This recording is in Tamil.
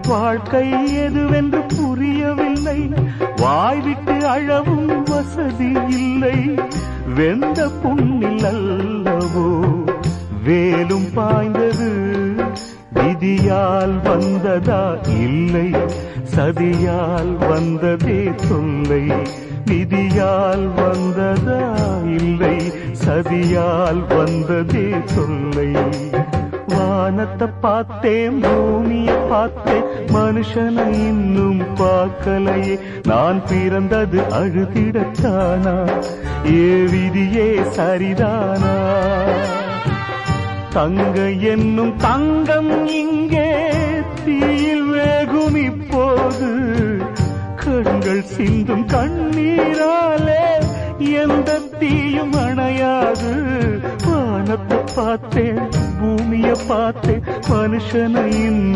வாழ்க்கை எதுவென்று புரியவில்லை. வாய்விட்டு அழவும் வசதி இல்லை. வெந்த புண்ணில் அல்லவோ வேலும் பாய்ந்தது. விதியால் வந்ததா இல்லை, சதியால் வந்ததே தொல்லை. விதியால் வந்ததா இல்லை, சதியால் வந்ததே தொல்லை. வானத்தை பார்த்தேன், பூமிய பார்த்தேன், மனுஷனை இன்னும் பார்க்கலையே. நான் பிறந்தது அழுதிடத்தானா? ஏ விதியே சரிதானா? தங்க என்னும் தங்கம் இங்கே தீயில் வேகும் இப்போது. கண்கள் சிந்தும் கண்ணீராலே எந்த தீயும் அணையாது. வானத்தை பார்த்தேன், பூமிய பார்த்தேன், மனுஷனை இன்னும்